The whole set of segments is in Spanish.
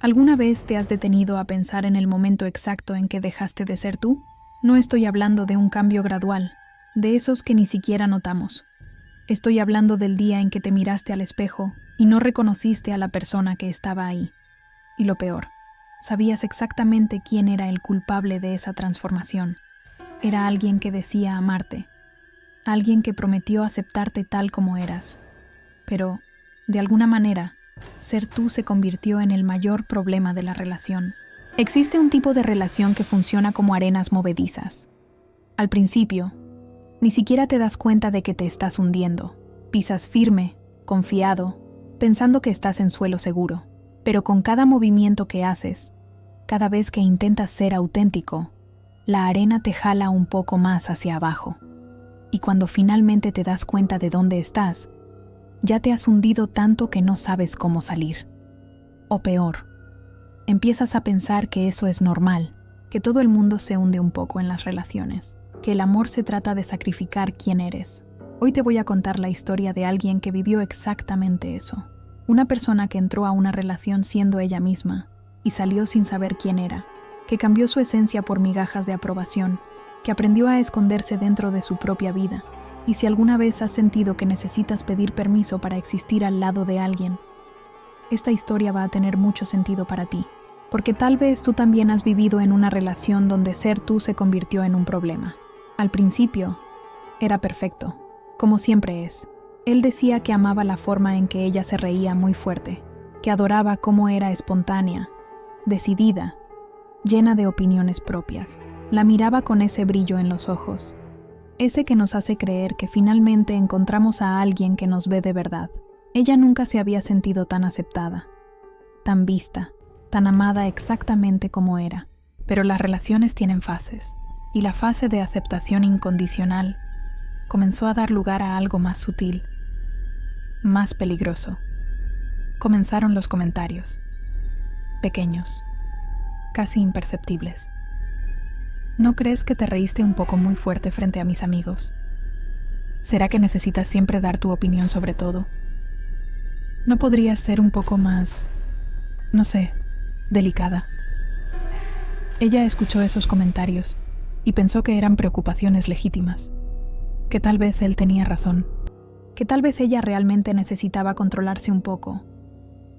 ¿Alguna vez te has detenido a pensar en el momento exacto en que dejaste de ser tú? No estoy hablando de un cambio gradual, de esos que ni siquiera notamos. Estoy hablando del día en que te miraste al espejo y no reconociste a la persona que estaba ahí. Y lo peor, sabías exactamente quién era el culpable de esa transformación. Era alguien que decía amarte, alguien que prometió aceptarte tal como eras. Pero, de alguna manera, ser tú se convirtió en el mayor problema de la relación. Existe un tipo de relación que funciona como arenas movedizas. Al principio, ni siquiera te das cuenta de que te estás hundiendo. Pisas firme, confiado, pensando que estás en suelo seguro. Pero con cada movimiento que haces, cada vez que intentas ser auténtico, la arena te jala un poco más hacia abajo. Y cuando finalmente te das cuenta de dónde estás, ya te has hundido tanto que no sabes cómo salir. O peor, empiezas a pensar que eso es normal, que todo el mundo se hunde un poco en las relaciones, que el amor se trata de sacrificar quién eres. Hoy te voy a contar la historia de alguien que vivió exactamente eso. Una persona que entró a una relación siendo ella misma y salió sin saber quién era, que cambió su esencia por migajas de aprobación, que aprendió a esconderse dentro de su propia vida. Y si alguna vez has sentido que necesitas pedir permiso para existir al lado de alguien, esta historia va a tener mucho sentido para ti, porque tal vez tú también has vivido en una relación donde ser tú se convirtió en un problema. Al principio, era perfecto, como siempre es. Él decía que amaba la forma en que ella se reía muy fuerte, que adoraba cómo era espontánea, decidida, llena de opiniones propias. La miraba con ese brillo en los ojos, ese que nos hace creer que finalmente encontramos a alguien que nos ve de verdad. Ella nunca se había sentido tan aceptada, tan vista, tan amada exactamente como era. Pero las relaciones tienen fases, y la fase de aceptación incondicional comenzó a dar lugar a algo más sutil, más peligroso. Comenzaron los comentarios, pequeños, casi imperceptibles. ¿No crees que te reíste un poco muy fuerte frente a mis amigos? ¿Será que necesitas siempre dar tu opinión sobre todo? ¿No podrías ser un poco más, no sé, delicada? Ella escuchó esos comentarios y pensó que eran preocupaciones legítimas, que tal vez él tenía razón, que tal vez ella realmente necesitaba controlarse un poco.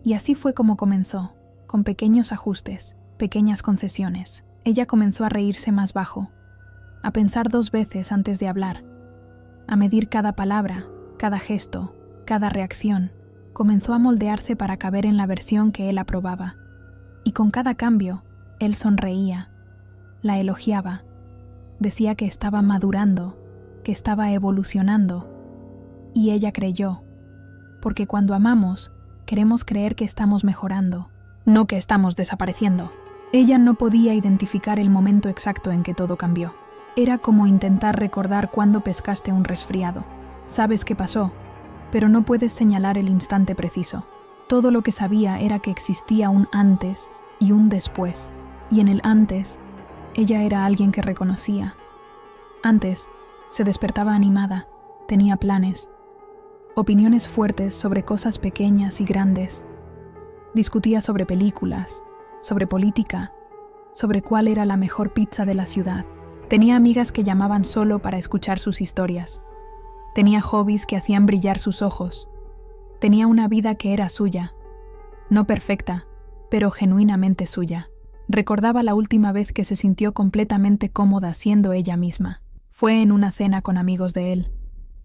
Y así fue como comenzó, con pequeños ajustes, pequeñas concesiones. Ella comenzó a reírse más bajo, a pensar 2 veces antes de hablar, a medir cada palabra, cada gesto, cada reacción. Comenzó a moldearse para caber en la versión que él aprobaba. Y con cada cambio, él sonreía, la elogiaba, decía que estaba madurando, que estaba evolucionando. Y ella creyó, porque cuando amamos, queremos creer que estamos mejorando, no que estamos desapareciendo. Ella no podía identificar el momento exacto en que todo cambió. Era como intentar recordar cuándo pescaste un resfriado. Sabes qué pasó, pero no puedes señalar el instante preciso. Todo lo que sabía era que existía un antes y un después. Y en el antes, ella era alguien que reconocía. Antes, se despertaba animada, tenía planes, opiniones fuertes sobre cosas pequeñas y grandes. Discutía sobre películas, sobre política, sobre cuál era la mejor pizza de la ciudad. Tenía amigas que llamaban solo para escuchar sus historias. Tenía hobbies que hacían brillar sus ojos. Tenía una vida que era suya. No perfecta, pero genuinamente suya. Recordaba la última vez que se sintió completamente cómoda siendo ella misma. Fue en una cena con amigos de él.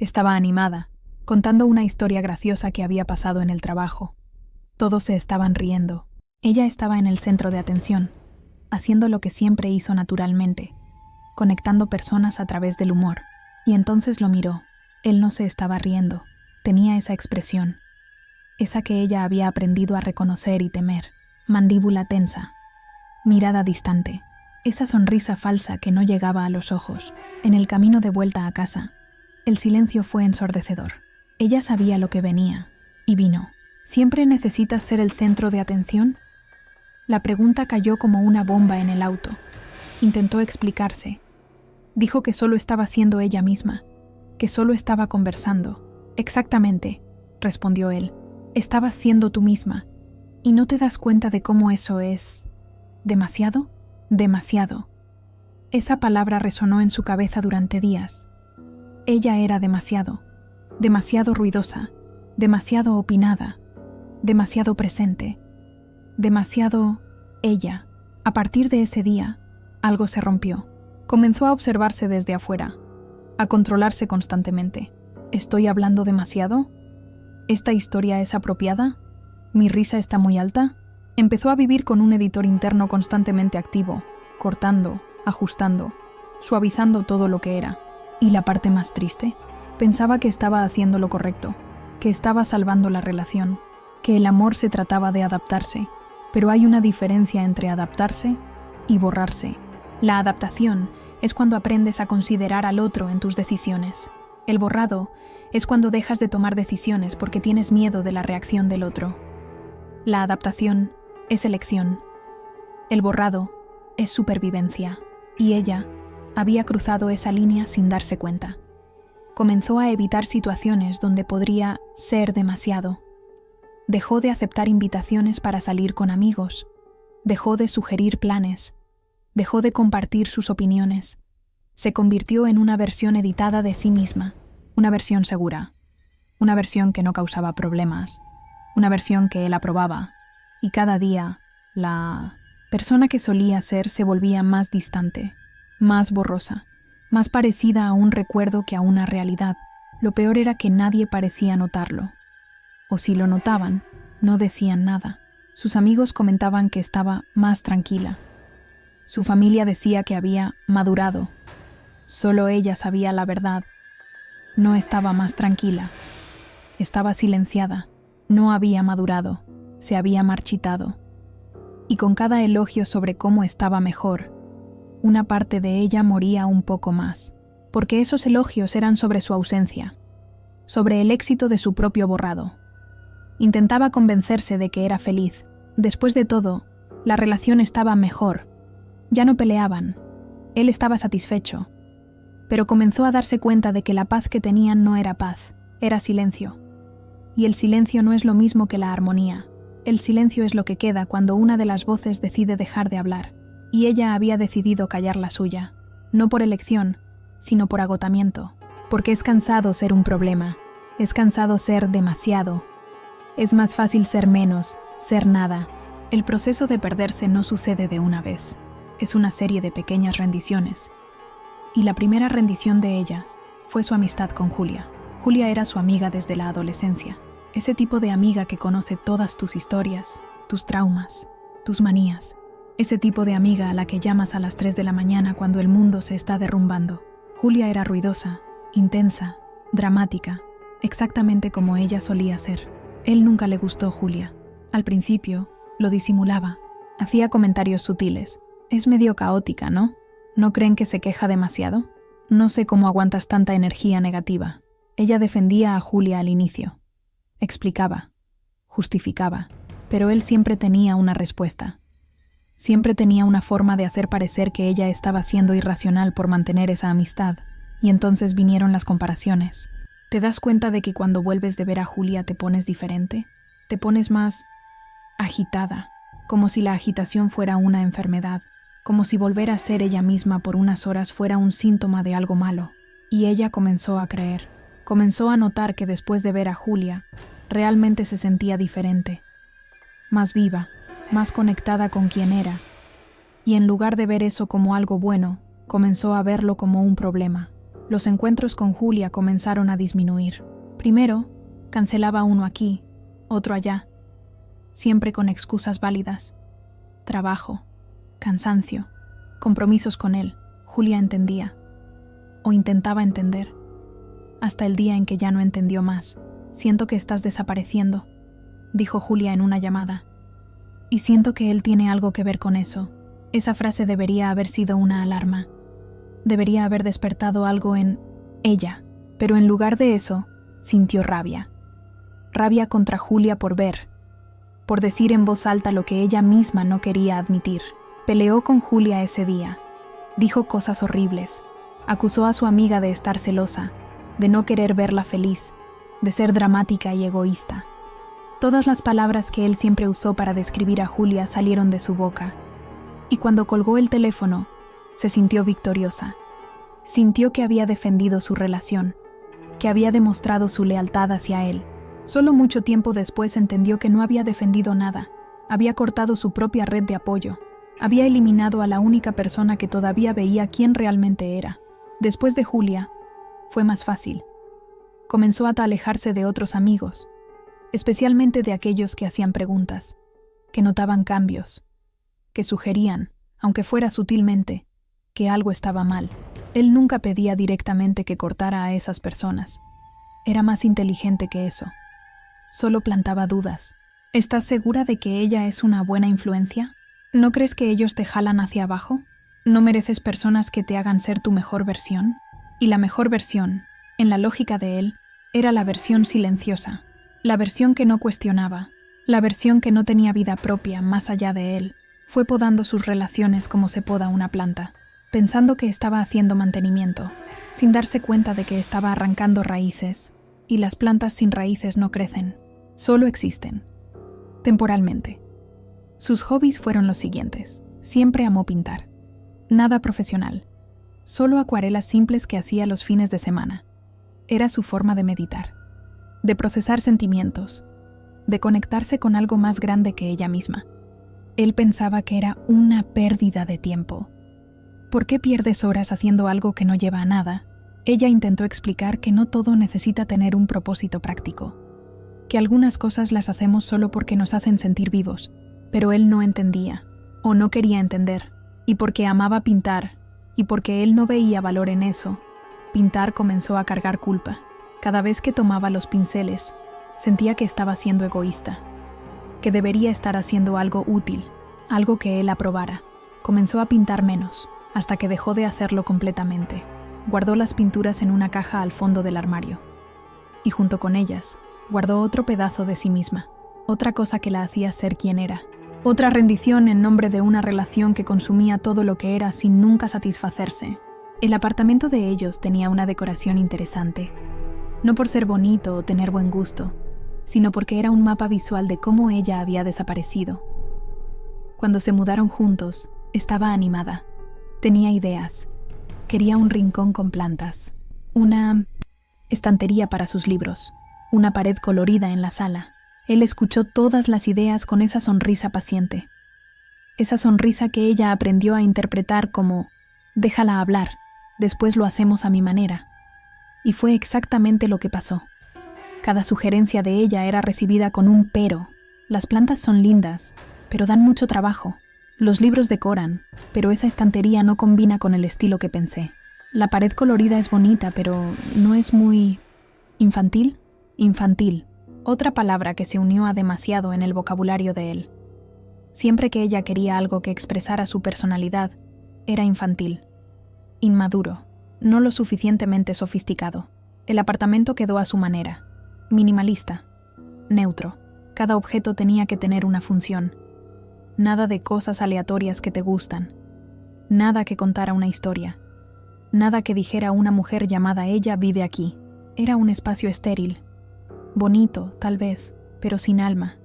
Estaba animada, contando una historia graciosa que había pasado en el trabajo. Todos se estaban riendo. Ella estaba en el centro de atención, haciendo lo que siempre hizo naturalmente, conectando personas a través del humor. Y entonces lo miró. Él no se estaba riendo. Tenía esa expresión, esa que ella había aprendido a reconocer y temer. Mandíbula tensa, mirada distante, esa sonrisa falsa que no llegaba a los ojos. En el camino de vuelta a casa, el silencio fue ensordecedor. Ella sabía lo que venía, y vino. ¿Siempre necesitas ser el centro de atención? La pregunta cayó como una bomba en el auto. Intentó explicarse. Dijo que solo estaba siendo ella misma, que solo estaba conversando. Exactamente, respondió él. Estabas siendo tú misma, ¿Y no te das cuenta de cómo eso es demasiado? Demasiado. Esa palabra resonó en su cabeza durante días. Ella era demasiado, demasiado ruidosa, demasiado opinada, demasiado presente, demasiado ella. A partir de ese día, algo se rompió. Comenzó a observarse desde afuera, a controlarse constantemente. ¿Estoy hablando demasiado? ¿Esta historia es apropiada? ¿Mi risa está muy alta? Empezó a vivir con un editor interno constantemente activo, cortando, ajustando, suavizando todo lo que era. Y la parte más triste, pensaba que estaba haciendo lo correcto, que estaba salvando la relación, que el amor se trataba de adaptarse, pero hay una diferencia entre adaptarse y borrarse. La adaptación es cuando aprendes a considerar al otro en tus decisiones. El borrado es cuando dejas de tomar decisiones porque tienes miedo de la reacción del otro. La adaptación es elección. El borrado es supervivencia. Y ella había cruzado esa línea sin darse cuenta. Comenzó a evitar situaciones donde podría ser demasiado. Dejó de aceptar invitaciones para salir con amigos. Dejó de sugerir planes. Dejó de compartir sus opiniones. Se convirtió en una versión editada de sí misma, una versión segura, una versión que no causaba problemas, una versión que él aprobaba. Y cada día, la persona que solía ser se volvía más distante, más borrosa, más parecida a un recuerdo que a una realidad. Lo peor era que nadie parecía notarlo. O si lo notaban, no decían nada. Sus amigos comentaban que estaba más tranquila. Su familia decía que había madurado. Solo ella sabía la verdad. No estaba más tranquila. Estaba silenciada. No había madurado. Se había marchitado. Y con cada elogio sobre cómo estaba mejor, una parte de ella moría un poco más, porque esos elogios eran sobre su ausencia, sobre el éxito de su propio borrado. Intentaba convencerse de que era feliz. Después de todo, la relación estaba mejor. Ya no peleaban. Él estaba satisfecho. Pero comenzó a darse cuenta de que la paz que tenían no era paz, era silencio. Y el silencio no es lo mismo que la armonía. El silencio es lo que queda cuando una de las voces decide dejar de hablar. Y ella había decidido callar la suya, no por elección, sino por agotamiento. Porque es cansado ser un problema. Es cansado ser demasiado. Es más fácil ser menos, ser nada. El proceso de perderse no sucede de una vez. Es una serie de pequeñas rendiciones. Y la primera rendición de ella fue su amistad con Julia. Julia era su amiga desde la adolescencia. Ese tipo de amiga que conoce todas tus historias, tus traumas, tus manías. Ese tipo de amiga a la que llamas a las 3 de la mañana cuando el mundo se está derrumbando. Julia era ruidosa, intensa, dramática, exactamente como ella solía ser. Él nunca le gustó Julia. Al principio, lo disimulaba. Hacía comentarios sutiles. Es medio caótica, ¿no? ¿No creen que se queja demasiado? No sé cómo aguantas tanta energía negativa. Ella defendía a Julia al inicio. Explicaba, justificaba, pero él siempre tenía una respuesta. Siempre tenía una forma de hacer parecer que ella estaba siendo irracional por mantener esa amistad, y entonces vinieron las comparaciones. ¿Te das cuenta de que cuando vuelves de ver a Julia te pones diferente? Te pones más agitada, como si la agitación fuera una enfermedad, como si volver a ser ella misma por unas horas fuera un síntoma de algo malo. Y ella comenzó a creer. Comenzó a notar que después de ver a Julia, realmente se sentía diferente, más viva, más conectada con quien era. Y en lugar de ver eso como algo bueno, comenzó a verlo como un problema. Los encuentros con Julia comenzaron a disminuir. Primero, cancelaba uno aquí, otro allá, siempre con excusas válidas. Trabajo, cansancio, compromisos con él. Julia entendía, o intentaba entender. Hasta el día en que ya no entendió más. Siento que estás desapareciendo, dijo Julia en una llamada. Y siento que él tiene algo que ver con eso. Esa frase debería haber sido una alarma. Debería haber despertado algo en ella, pero en lugar de eso, sintió rabia. Rabia contra Julia por ver, por decir en voz alta lo que ella misma no quería admitir. Peleó con Julia ese día. Dijo cosas horribles. Acusó a su amiga de estar celosa, de no querer verla feliz, de ser dramática y egoísta. Todas las palabras que él siempre usó para describir a Julia salieron de su boca. Y cuando colgó el teléfono, se sintió victoriosa. Sintió que había defendido su relación, que había demostrado su lealtad hacia él. Solo mucho tiempo después entendió que no había defendido nada. Había cortado su propia red de apoyo. Había eliminado a la única persona que todavía veía quién realmente era. Después de Julia, fue más fácil. Comenzó a alejarse de otros amigos, especialmente de aquellos que hacían preguntas, que notaban cambios, que sugerían, aunque fuera sutilmente, que algo estaba mal. Él nunca pedía directamente que cortara a esas personas. Era más inteligente que eso. Solo plantaba dudas. ¿Estás segura de que ella es una buena influencia? ¿No crees que ellos te jalan hacia abajo? ¿No mereces personas que te hagan ser tu mejor versión? Y la mejor versión, en la lógica de él, era la versión silenciosa, la versión que no cuestionaba, la versión que no tenía vida propia más allá de él. Fue podando sus relaciones como se poda una planta, pensando que estaba haciendo mantenimiento, sin darse cuenta de que estaba arrancando raíces, y las plantas sin raíces no crecen, solo existen, temporalmente. Sus hobbies fueron los siguientes. Siempre amó pintar. Nada profesional, solo acuarelas simples que hacía los fines de semana. Era su forma de meditar, de procesar sentimientos, de conectarse con algo más grande que ella misma. Él pensaba que era una pérdida de tiempo. ¿Por qué pierdes horas haciendo algo que no lleva a nada? Ella intentó explicar que no todo necesita tener un propósito práctico, que algunas cosas las hacemos solo porque nos hacen sentir vivos, pero él no entendía, o no quería entender, y porque amaba pintar, y porque él no veía valor en eso, pintar comenzó a cargar culpa. Cada vez que tomaba los pinceles, sentía que estaba siendo egoísta, que debería estar haciendo algo útil, algo que él aprobara. Comenzó a pintar menos, hasta que dejó de hacerlo completamente. Guardó las pinturas en una caja al fondo del armario. Y junto con ellas, guardó otro pedazo de sí misma, otra cosa que la hacía ser quien era. Otra rendición en nombre de una relación que consumía todo lo que era sin nunca satisfacerse. El apartamento de ellos tenía una decoración interesante, no por ser bonito o tener buen gusto, sino porque era un mapa visual de cómo ella había desaparecido. Cuando se mudaron juntos, estaba animada. Tenía ideas. Quería un rincón con plantas, una estantería para sus libros, una pared colorida en la sala. Él escuchó todas las ideas con esa sonrisa paciente. Esa sonrisa que ella aprendió a interpretar como «déjala hablar, después lo hacemos a mi manera». Y fue exactamente lo que pasó. Cada sugerencia de ella era recibida con un pero. Las plantas son lindas, pero dan mucho trabajo. Los libros decoran, pero esa estantería no combina con el estilo que pensé. La pared colorida es bonita, pero ¿no es muy infantil? Infantil. Otra palabra que se unió a demasiado en el vocabulario de él. Siempre que ella quería algo que expresara su personalidad, era infantil. Inmaduro. No lo suficientemente sofisticado. El apartamento quedó a su manera. Minimalista. Neutro. Cada objeto tenía que tener una función. Nada de cosas aleatorias que te gustan. Nada que contara una historia. Nada que dijera una mujer llamada ella vive aquí. Era un espacio estéril. Bonito, tal vez, pero sin alma.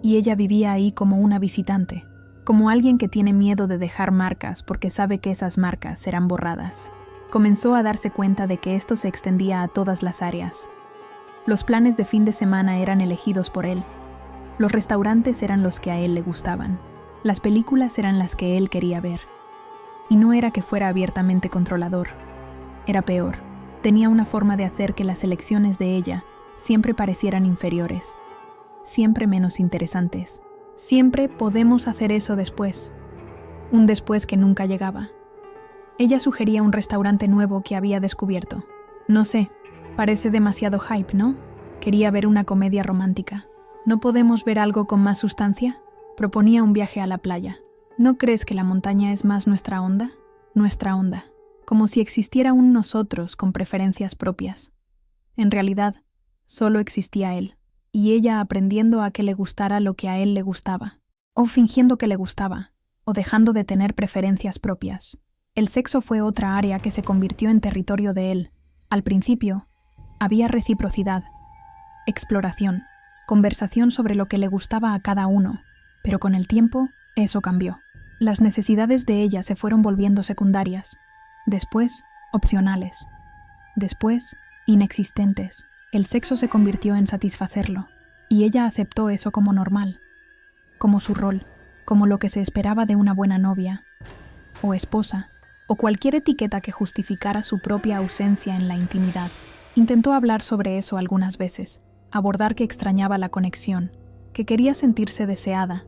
Y ella vivía ahí como una visitante, como alguien que tiene miedo de dejar marcas porque sabe que esas marcas serán borradas. Comenzó a darse cuenta de que esto se extendía a todas las áreas. Los planes de fin de semana eran elegidos por él. Los restaurantes eran los que a él le gustaban. Las películas eran las que él quería ver. Y no era que fuera abiertamente controlador. Era peor. Tenía una forma de hacer que las elecciones de ella siempre parecieran inferiores, siempre menos interesantes. Siempre podemos hacer eso después. Un después que nunca llegaba. Ella sugería un restaurante nuevo que había descubierto. No sé, parece demasiado hype, ¿no? Quería ver una comedia romántica. ¿No podemos ver algo con más sustancia? Proponía un viaje a la playa. ¿No crees que la montaña es más nuestra onda? Nuestra onda. Como si existiera un nosotros con preferencias propias. En realidad, solo existía él, y ella aprendiendo a que le gustara lo que a él le gustaba, o fingiendo que le gustaba, o dejando de tener preferencias propias. El sexo fue otra área que se convirtió en territorio de él. Al principio, había reciprocidad, exploración, conversación sobre lo que le gustaba a cada uno, pero con el tiempo eso cambió. Las necesidades de ella se fueron volviendo secundarias, después opcionales, después inexistentes. El sexo se convirtió en satisfacerlo, y ella aceptó eso como normal, como su rol, como lo que se esperaba de una buena novia, o esposa, o cualquier etiqueta que justificara su propia ausencia en la intimidad. Intentó hablar sobre eso algunas veces, abordar que extrañaba la conexión, que quería sentirse deseada,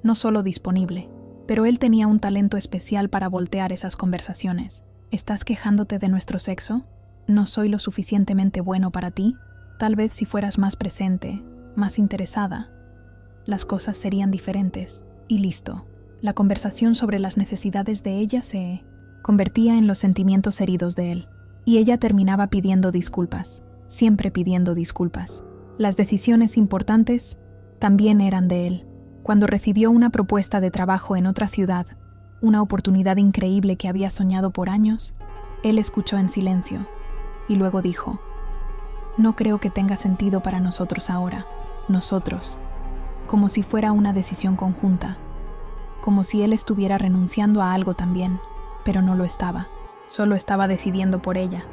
no solo disponible, pero él tenía un talento especial para voltear esas conversaciones. ¿Estás quejándote de nuestro sexo? ¿No soy lo suficientemente bueno para ti? Tal vez si fueras más presente, más interesada, las cosas serían diferentes, y listo. La conversación sobre las necesidades de ella se convertía en los sentimientos heridos de él, y ella terminaba pidiendo disculpas, siempre pidiendo disculpas. Las decisiones importantes también eran de él. Cuando recibió una propuesta de trabajo en otra ciudad, una oportunidad increíble que había soñado por años, él escuchó en silencio, y luego dijo: «No creo que tenga sentido para nosotros ahora, nosotros», como si fuera una decisión conjunta, como si él estuviera renunciando a algo también, pero no lo estaba, solo estaba decidiendo por ella.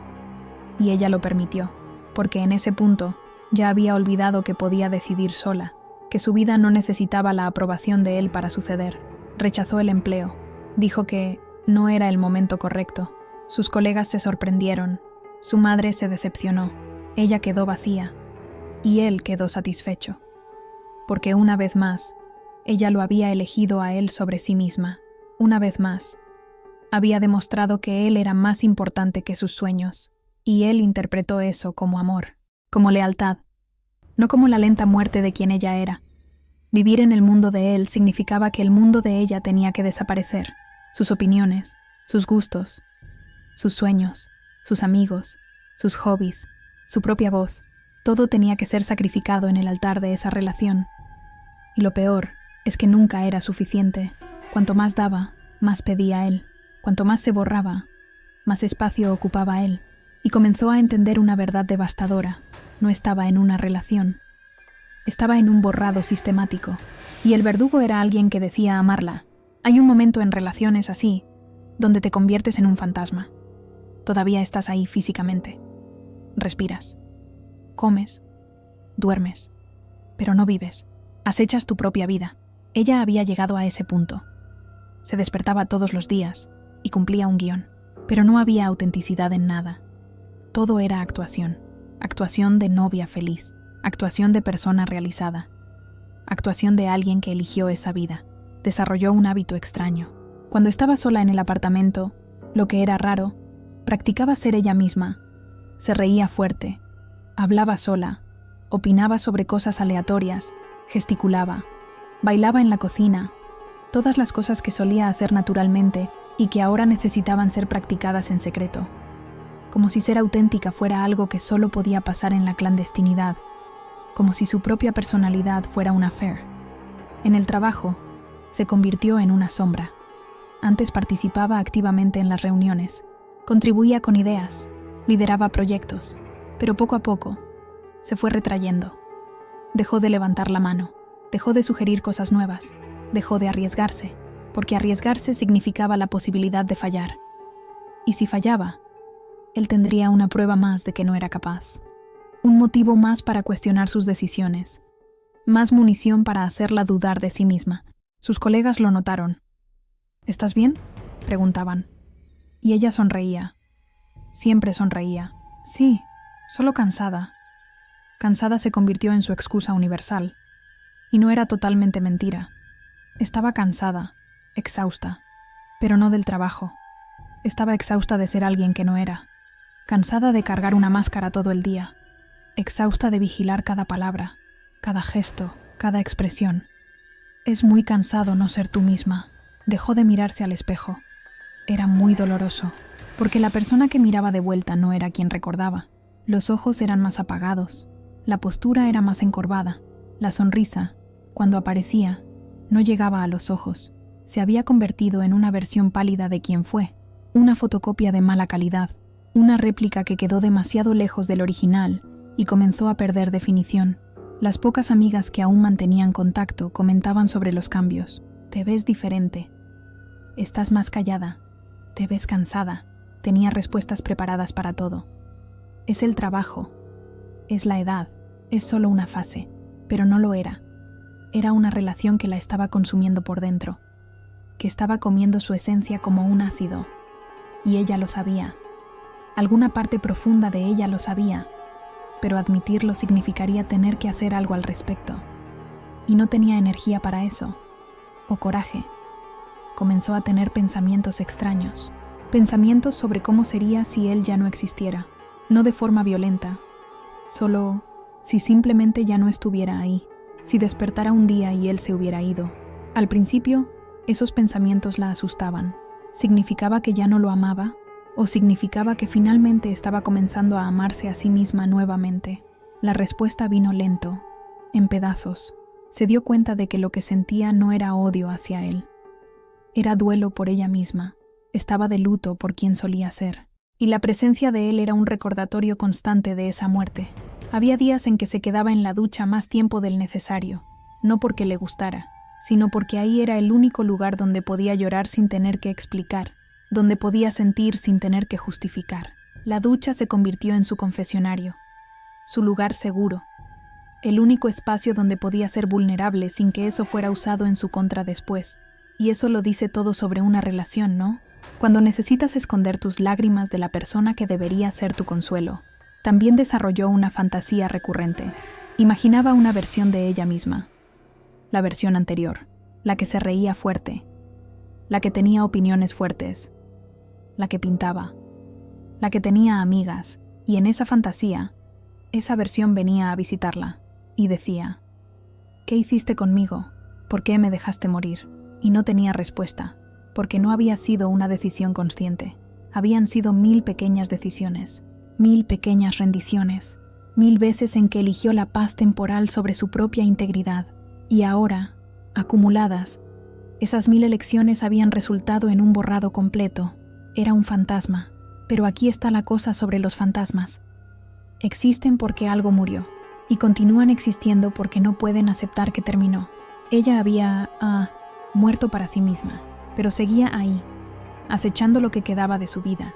Y ella lo permitió, porque en ese punto ya había olvidado que podía decidir sola, que su vida no necesitaba la aprobación de él para suceder. Rechazó el empleo, dijo que no era el momento correcto. Sus colegas se sorprendieron, su madre se decepcionó, ella quedó vacía, y él quedó satisfecho. Porque una vez más, ella lo había elegido a él sobre sí misma. Una vez más, había demostrado que él era más importante que sus sueños, y él interpretó eso como amor, como lealtad, no como la lenta muerte de quien ella era. Vivir en el mundo de él significaba que el mundo de ella tenía que desaparecer, sus opiniones, sus gustos, sus sueños, sus amigos, sus hobbies, su propia voz, todo tenía que ser sacrificado en el altar de esa relación. Y lo peor es que nunca era suficiente. Cuanto más daba, más pedía él. Cuanto más se borraba, más espacio ocupaba él. Y comenzó a entender una verdad devastadora. No estaba en una relación. Estaba en un borrado sistemático. Y el verdugo era alguien que decía amarla. Hay un momento en relaciones así, donde te conviertes en un fantasma. Todavía estás ahí físicamente. Respiras. Comes. Duermes. Pero no vives. Acechas tu propia vida. Ella había llegado a ese punto. Se despertaba todos los días y cumplía un guión. Pero no había autenticidad en nada. Todo era actuación. Actuación de novia feliz. Actuación de persona realizada. Actuación de alguien que eligió esa vida. Desarrolló un hábito extraño. Cuando estaba sola en el apartamento, lo que era raro, practicaba ser ella misma. Se reía fuerte. Hablaba sola. Opinaba sobre cosas aleatorias. Gesticulaba. Bailaba en la cocina. Todas las cosas que solía hacer naturalmente y que ahora necesitaban ser practicadas en secreto. Como si ser auténtica fuera algo que solo podía pasar en la clandestinidad. Como si su propia personalidad fuera un affair. En el trabajo, se convirtió en una sombra. Antes participaba activamente en las reuniones, contribuía con ideas, lideraba proyectos, pero poco a poco se fue retrayendo. Dejó de levantar la mano, dejó de sugerir cosas nuevas, dejó de arriesgarse, porque arriesgarse significaba la posibilidad de fallar. Y si fallaba, él tendría una prueba más de que no era capaz. Un motivo más para cuestionar sus decisiones. Más munición para hacerla dudar de sí misma. Sus colegas lo notaron. ¿Estás bien?, preguntaban. Y ella sonreía. Siempre sonreía. Sí, solo cansada. Cansada se convirtió en su excusa universal. Y no era totalmente mentira. Estaba cansada, exhausta, pero no del trabajo. Estaba exhausta de ser alguien que no era. Cansada de cargar una máscara todo el día. Exhausta de vigilar cada palabra, cada gesto, cada expresión. Es muy cansado no ser tú misma. Dejó de mirarse al espejo. Era muy doloroso, porque la persona que miraba de vuelta no era quien recordaba. Los ojos eran más apagados, la postura era más encorvada, la sonrisa, cuando aparecía, no llegaba a los ojos. Se había convertido en una versión pálida de quien fue, una fotocopia de mala calidad, una réplica que quedó demasiado lejos del original y comenzó a perder definición. Las pocas amigas que aún mantenían contacto comentaban sobre los cambios. Te ves diferente. Estás más callada. Te ves cansada. Tenía respuestas preparadas para todo. Es el trabajo. Es la edad. Es solo una fase. Pero no lo era. Era una relación que la estaba consumiendo por dentro. Que estaba comiendo su esencia como un ácido. Y ella lo sabía. Alguna parte profunda de ella lo sabía. Pero admitirlo significaría tener que hacer algo al respecto. Y no tenía energía para eso. O coraje. Comenzó a tener pensamientos extraños. Pensamientos sobre cómo sería si él ya no existiera. No de forma violenta. Solo si simplemente ya no estuviera ahí. Si despertara un día y él se hubiera ido. Al principio, esos pensamientos la asustaban. ¿Significaba que ya no lo amaba? ¿O significaba que finalmente estaba comenzando a amarse a sí misma nuevamente? La respuesta vino lento, en pedazos. Se dio cuenta de que lo que sentía no era odio hacia él. Era duelo por ella misma. Estaba de luto por quien solía ser. Y la presencia de él era un recordatorio constante de esa muerte. Había días en que se quedaba en la ducha más tiempo del necesario, no porque le gustara, sino porque ahí era el único lugar donde podía llorar sin tener que explicar, donde podía sentir sin tener que justificar. La ducha se convirtió en su confesionario, su lugar seguro, el único espacio donde podía ser vulnerable sin que eso fuera usado en su contra después. Y eso lo dice todo sobre una relación, ¿no? Cuando necesitas esconder tus lágrimas de la persona que debería ser tu consuelo. También desarrolló una fantasía recurrente. Imaginaba una versión de ella misma. La versión anterior, la que se reía fuerte, la que tenía opiniones fuertes, la que pintaba, la que tenía amigas, y en esa fantasía, esa versión venía a visitarla, y decía, ¿qué hiciste conmigo? ¿Por qué me dejaste morir? Y no tenía respuesta, porque no había sido una decisión consciente. Habían sido 1000 pequeñas decisiones, 1000 pequeñas rendiciones, 1000 veces en que eligió la paz temporal sobre su propia integridad, y ahora, acumuladas, esas 1000 elecciones habían resultado en un borrado completo. Era un fantasma, pero aquí está la cosa sobre los fantasmas. Existen porque algo murió, y continúan existiendo porque no pueden aceptar que terminó. Ella había, muerto para sí misma, pero seguía ahí, acechando lo que quedaba de su vida,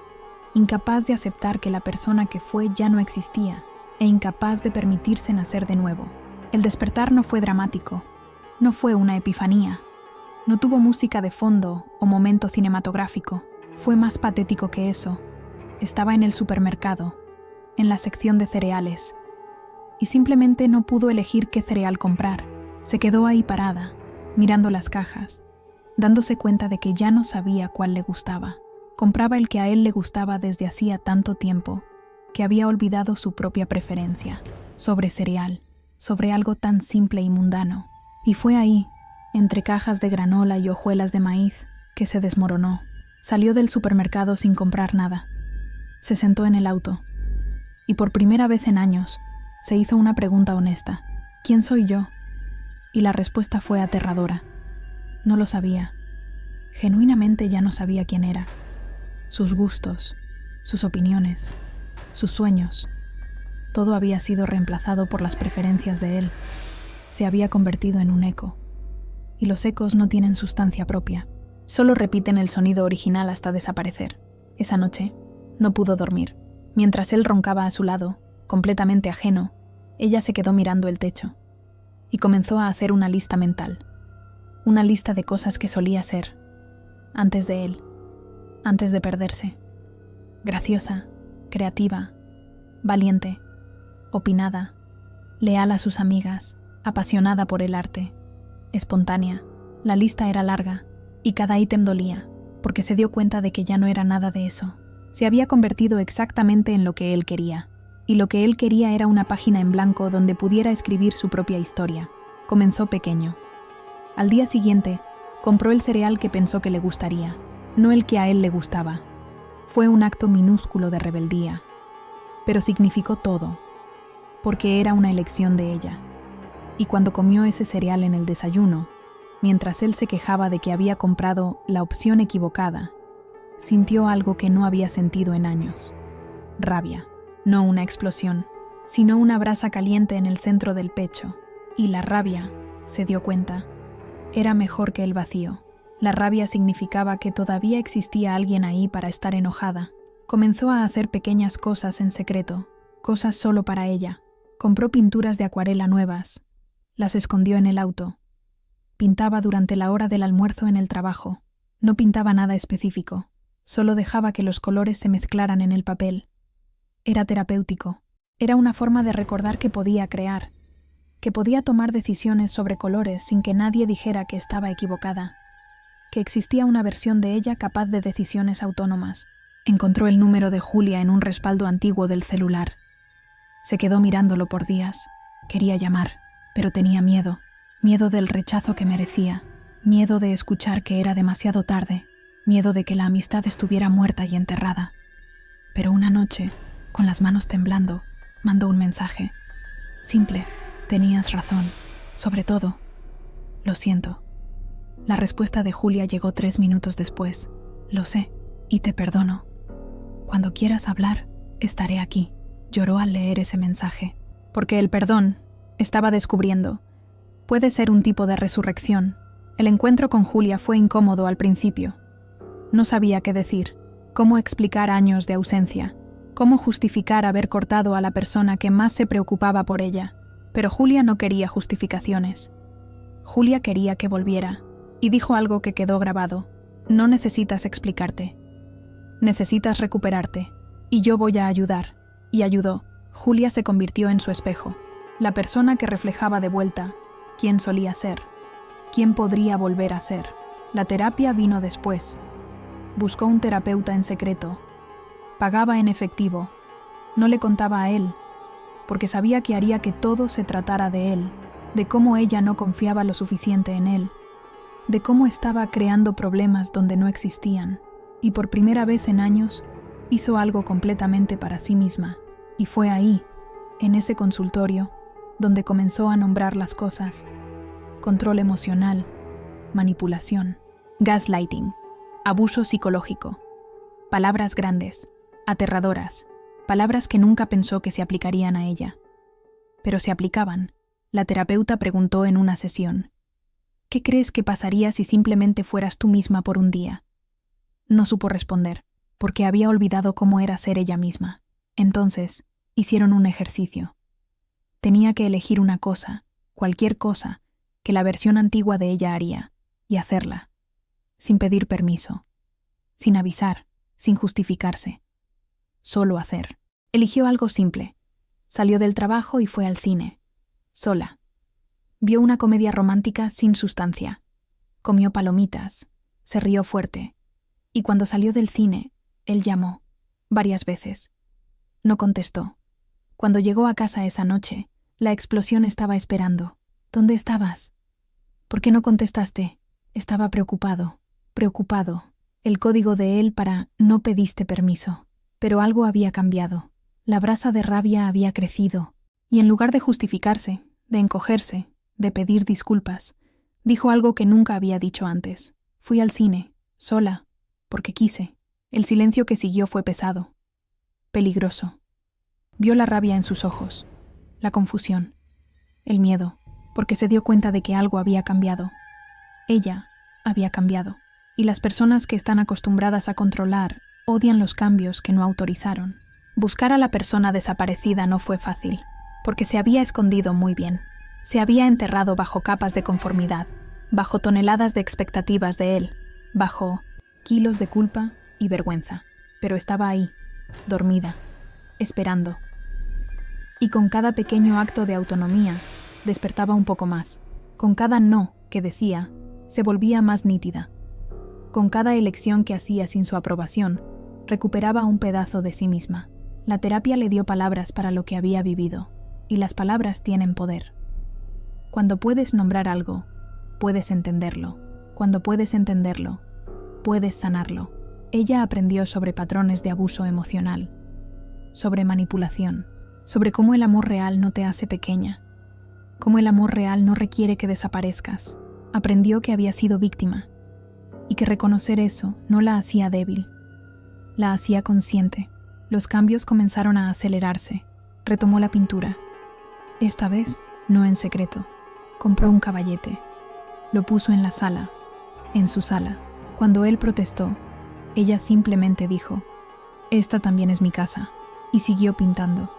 incapaz de aceptar que la persona que fue ya no existía, e incapaz de permitirse nacer de nuevo. El despertar no fue dramático, no fue una epifanía, no tuvo música de fondo o momento cinematográfico, fue más patético que eso. Estaba en el supermercado, en la sección de cereales, y simplemente no pudo elegir qué cereal comprar. Se quedó ahí parada, mirando las cajas, dándose cuenta de que ya no sabía cuál le gustaba. Compraba el que a él le gustaba desde hacía tanto tiempo, que había olvidado su propia preferencia, sobre cereal, sobre algo tan simple y mundano. Y fue ahí, entre cajas de granola y hojuelas de maíz, que se desmoronó. Salió del supermercado sin comprar nada. Se sentó en el auto, y por primera vez en años, se hizo una pregunta honesta. ¿Quién soy yo? Y la respuesta fue aterradora. No lo sabía. Genuinamente ya no sabía quién era. Sus gustos, sus opiniones, sus sueños. Todo había sido reemplazado por las preferencias de él. Se había convertido en un eco. Y los ecos no tienen sustancia propia. Solo repiten el sonido original hasta desaparecer. Esa noche, no pudo dormir. Mientras él roncaba a su lado, completamente ajeno, ella se quedó mirando el techo. Y comenzó a hacer una lista mental. Una lista de cosas que solía ser. Antes de él. Antes de perderse. Graciosa, creativa, valiente, opinada, leal a sus amigas, apasionada por el arte, espontánea. La lista era larga, y cada ítem dolía, porque se dio cuenta de que ya no era nada de eso. Se había convertido exactamente en lo que él quería, y lo que él quería era una página en blanco donde pudiera escribir su propia historia. Comenzó pequeño. Al día siguiente, compró el cereal que pensó que le gustaría, no el que a él le gustaba. Fue un acto minúsculo de rebeldía, pero significó todo, porque era una elección de ella. Y cuando comió ese cereal en el desayuno, mientras él se quejaba de que había comprado la opción equivocada, sintió algo que no había sentido en años. Rabia, no una explosión, sino una brasa caliente en el centro del pecho, y la rabia, se dio cuenta, era mejor que el vacío. La rabia significaba que todavía existía alguien ahí para estar enojada. Comenzó a hacer pequeñas cosas en secreto, cosas solo para ella. Compró pinturas de acuarela nuevas. Las escondió en el auto. Pintaba durante la hora del almuerzo en el trabajo. No pintaba nada específico. Solo dejaba que los colores se mezclaran en el papel. Era terapéutico. Era una forma de recordar que podía crear, que podía tomar decisiones sobre colores sin que nadie dijera que estaba equivocada, que existía una versión de ella capaz de decisiones autónomas. Encontró el número de Julia en un respaldo antiguo del celular. Se quedó mirándolo por días. Quería llamar, pero tenía miedo. Miedo del rechazo que merecía. Miedo de escuchar que era demasiado tarde. Miedo de que la amistad estuviera muerta y enterrada. Pero una noche, con las manos temblando, mandó un mensaje. Simple. Tenías razón. Sobre todo, lo siento. La respuesta de Julia llegó 3 minutos después. Lo sé, y te perdono. Cuando quieras hablar, estaré aquí. Lloró al leer ese mensaje. Porque el perdón, estaba descubriendo, puede ser un tipo de resurrección. El encuentro con Julia fue incómodo al principio. No sabía qué decir, cómo explicar años de ausencia, cómo justificar haber cortado a la persona que más se preocupaba por ella. Pero Julia no quería justificaciones. Julia quería que volviera. Y dijo algo que quedó grabado. No necesitas explicarte. Necesitas recuperarte. Y yo voy a ayudar. Y ayudó. Julia se convirtió en su espejo. La persona que reflejaba de vuelta quién solía ser. Quién podría volver a ser. La terapia vino después. Buscó un terapeuta en secreto. Pagaba en efectivo. No le contaba a él, porque sabía que haría que todo se tratara de él, de cómo ella no confiaba lo suficiente en él, de cómo estaba creando problemas donde no existían, y por primera vez en años hizo algo completamente para sí misma, y fue ahí, en ese consultorio, donde comenzó a nombrar las cosas: control emocional, manipulación, gaslighting, abuso psicológico, palabras grandes, aterradoras, palabras que nunca pensó que se aplicarían a ella. Pero se aplicaban. La terapeuta preguntó en una sesión: ¿qué crees que pasaría si simplemente fueras tú misma por un día? No supo responder, porque había olvidado cómo era ser ella misma. Entonces, hicieron un ejercicio. Tenía que elegir una cosa, cualquier cosa, que la versión antigua de ella haría, y hacerla, sin pedir permiso, sin avisar, sin justificarse. Solo hacer. Eligió algo simple. Salió del trabajo y fue al cine, sola. Vio una comedia romántica sin sustancia. Comió palomitas, se rió fuerte. Y cuando salió del cine, él llamó, varias veces. No contestó. Cuando llegó a casa esa noche, la explosión estaba esperando. ¿Dónde estabas? ¿Por qué no contestaste? Estaba preocupado. El código de él para no pediste permiso. Pero algo había cambiado. La brasa de rabia había crecido. Y en lugar de justificarse, de encogerse, de pedir disculpas, dijo algo que nunca había dicho antes. Fui al cine, sola, porque quise. El silencio que siguió fue pesado, peligroso. Vio la rabia en sus ojos, la confusión, el miedo, porque se dio cuenta de que algo había cambiado. Ella había cambiado, y las personas que están acostumbradas a controlar odian los cambios que no autorizaron. Buscar a la persona desaparecida no fue fácil, porque se había escondido muy bien. Se había enterrado bajo capas de conformidad, bajo toneladas de expectativas de él, bajo kilos de culpa y vergüenza. Pero estaba ahí, dormida, esperando. Y con cada pequeño acto de autonomía, despertaba un poco más. Con cada no que decía, se volvía más nítida. Con cada elección que hacía sin su aprobación, recuperaba un pedazo de sí misma. La terapia le dio palabras para lo que había vivido, y las palabras tienen poder. Cuando puedes nombrar algo, puedes entenderlo. Cuando puedes entenderlo, puedes sanarlo. Ella aprendió sobre patrones de abuso emocional, sobre manipulación, sobre cómo el amor real no te hace pequeña, cómo el amor real no requiere que desaparezcas. Aprendió que había sido víctima, y que reconocer eso no la hacía débil, la hacía consciente. Los cambios comenzaron a acelerarse. Retomó la pintura. Esta vez, no en secreto. Compró un caballete. Lo puso en la sala, en su sala. Cuando él protestó, ella simplemente dijo: «Esta también es mi casa», y siguió pintando.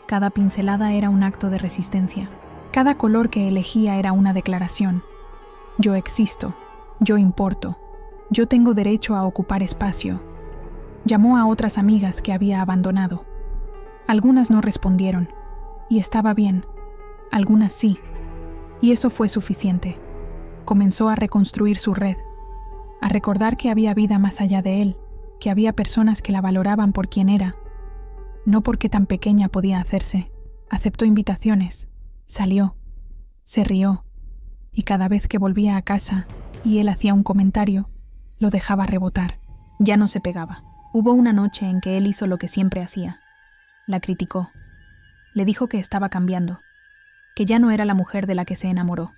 Cada pincelada era un acto de resistencia. Cada color que elegía era una declaración. Yo existo, yo importo, yo tengo derecho a ocupar espacio. Llamó a otras amigas que había abandonado. Algunas no respondieron, y estaba bien. Algunas sí, y eso fue suficiente. Comenzó a reconstruir su red, a recordar que había vida más allá de él, que había personas que la valoraban por quien era, no porque tan pequeña podía hacerse. Aceptó invitaciones, salió, se rió, y cada vez que volvía a casa y él hacía un comentario, lo dejaba rebotar. Ya no se pegaba. Hubo una noche en que él hizo lo que siempre hacía. La criticó. Le dijo que estaba cambiando, que ya no era la mujer de la que se enamoró.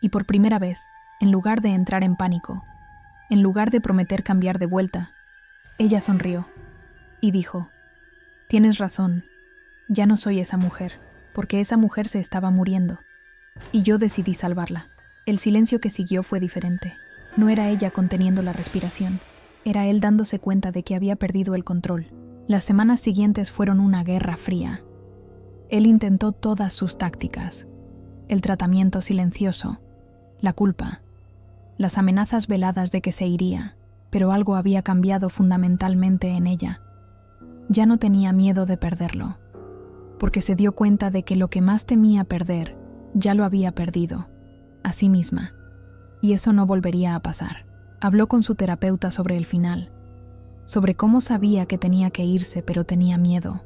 Y por primera vez, en lugar de entrar en pánico, en lugar de prometer cambiar de vuelta, ella sonrió y dijo: «Tienes razón, ya no soy esa mujer, porque esa mujer se estaba muriendo, y yo decidí salvarla». El silencio que siguió fue diferente. No era ella conteniendo la respiración, era él dándose cuenta de que había perdido el control. Las semanas siguientes fueron una guerra fría. Él intentó todas sus tácticas: el tratamiento silencioso, la culpa, las amenazas veladas de que se iría, pero algo había cambiado fundamentalmente en ella. Ya no tenía miedo de perderlo, porque se dio cuenta de que lo que más temía perder ya lo había perdido, a sí misma, y eso no volvería a pasar. Habló con su terapeuta sobre el final, sobre cómo sabía que tenía que irse, pero tenía miedo.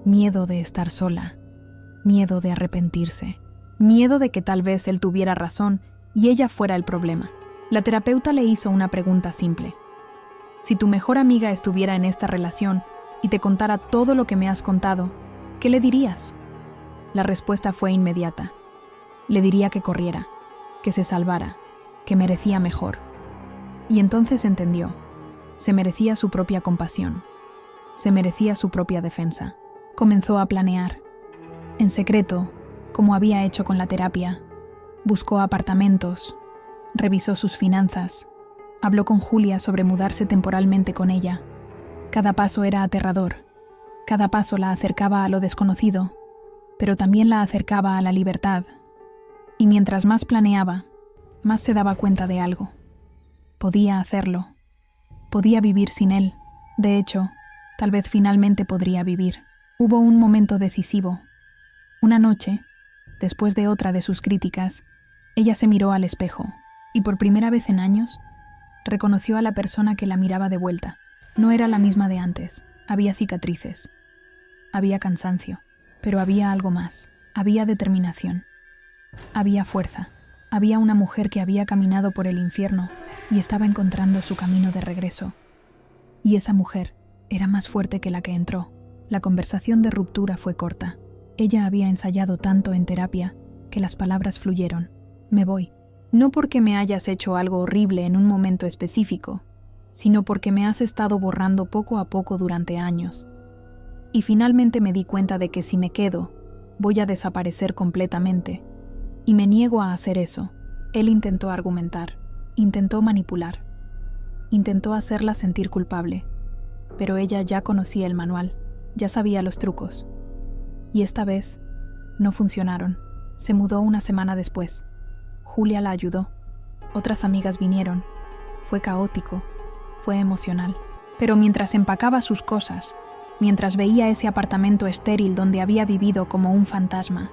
Miedo de estar sola, miedo de arrepentirse, miedo de que tal vez él tuviera razón y ella fuera el problema. La terapeuta le hizo una pregunta simple: «Si tu mejor amiga estuviera en esta relación y te contara todo lo que me has contado, ¿qué le dirías?». La respuesta fue inmediata. Le diría que corriera, que se salvara, que merecía mejor. Y entonces entendió. Se merecía su propia compasión. Se merecía su propia defensa. Comenzó a planear. En secreto, como había hecho con la terapia, buscó apartamentos, revisó sus finanzas, habló con Julia sobre mudarse temporalmente con ella. Cada paso era aterrador. Cada paso la acercaba a lo desconocido, pero también la acercaba a la libertad. Y mientras más planeaba, más se daba cuenta de algo. Podía hacerlo. Podía vivir sin él. De hecho, tal vez finalmente podría vivir. Hubo un momento decisivo. Una noche, después de otra de sus críticas, ella se miró al espejo y por primera vez en años reconoció a la persona que la miraba de vuelta. No era la misma de antes. Había cicatrices. Había cansancio. Pero había algo más. Había determinación. Había fuerza. Había una mujer que había caminado por el infierno y estaba encontrando su camino de regreso. Y esa mujer era más fuerte que la que entró. La conversación de ruptura fue corta. Ella había ensayado tanto en terapia que las palabras fluyeron. «Me voy. No porque me hayas hecho algo horrible en un momento específico, sino porque me has estado borrando poco a poco durante años. Y finalmente me di cuenta de que si me quedo, voy a desaparecer completamente. Y me niego a hacer eso». Él intentó argumentar, intentó manipular, intentó hacerla sentir culpable, pero ella ya conocía el manual, ya sabía los trucos. Y esta vez no funcionaron. Se mudó una semana después. Julia la ayudó. Otras amigas vinieron. Fue caótico, fue emocional. Pero mientras empacaba sus cosas, mientras veía ese apartamento estéril donde había vivido como un fantasma,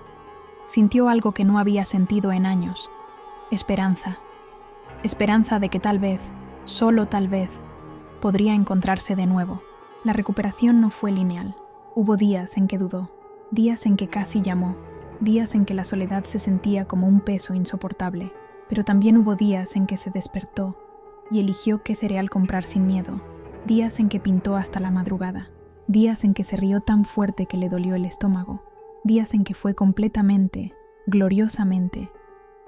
sintió algo que no había sentido en años: esperanza. Esperanza de que tal vez, solo tal vez, podría encontrarse de nuevo. La recuperación no fue lineal. Hubo días en que dudó, días en que casi llamó, días en que la soledad se sentía como un peso insoportable, pero también hubo días en que se despertó y eligió qué cereal comprar sin miedo, días en que pintó hasta la madrugada, días en que se rió tan fuerte que le dolió el estómago, días en que fue completamente, gloriosamente,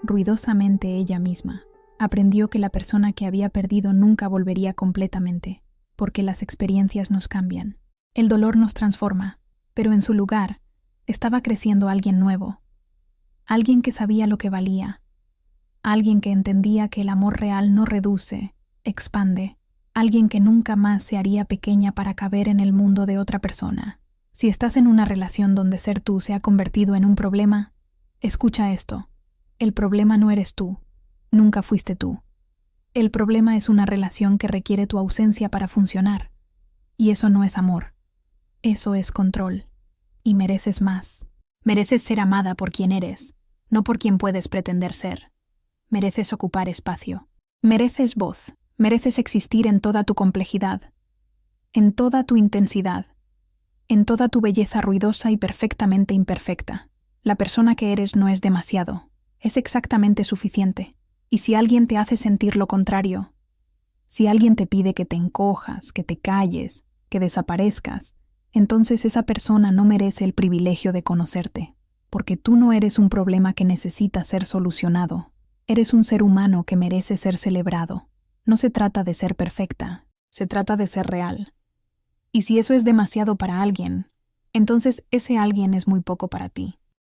ruidosamente ella misma. Aprendió que la persona que había perdido nunca volvería completamente, porque las experiencias nos cambian. El dolor nos transforma, Pero en su lugar, estaba creciendo alguien nuevo, alguien que sabía lo que valía, alguien que entendía que el amor real no reduce, expande, alguien que nunca más se haría pequeña para caber en el mundo de otra persona. Si estás en una relación donde ser tú se ha convertido en un problema, escucha esto. El problema no eres tú, nunca fuiste tú. El problema es una relación que requiere tu ausencia para funcionar. Y eso no es amor. Eso es control. Y mereces más. Mereces ser amada por quien eres, no por quien puedes pretender ser. Mereces ocupar espacio. Mereces voz. Mereces existir en toda tu complejidad, en toda tu intensidad, en toda tu belleza ruidosa y perfectamente imperfecta. La persona que eres no es demasiado, es exactamente suficiente. Y si alguien te hace sentir lo contrario, si alguien te pide que te encojas, que te calles, que desaparezcas, entonces esa persona no merece el privilegio de conocerte, porque tú no eres un problema que necesita ser solucionado. Eres un ser humano que merece ser celebrado. No se trata de ser perfecta, se trata de ser real. Y si eso es demasiado para alguien, entonces ese alguien es muy poco para ti.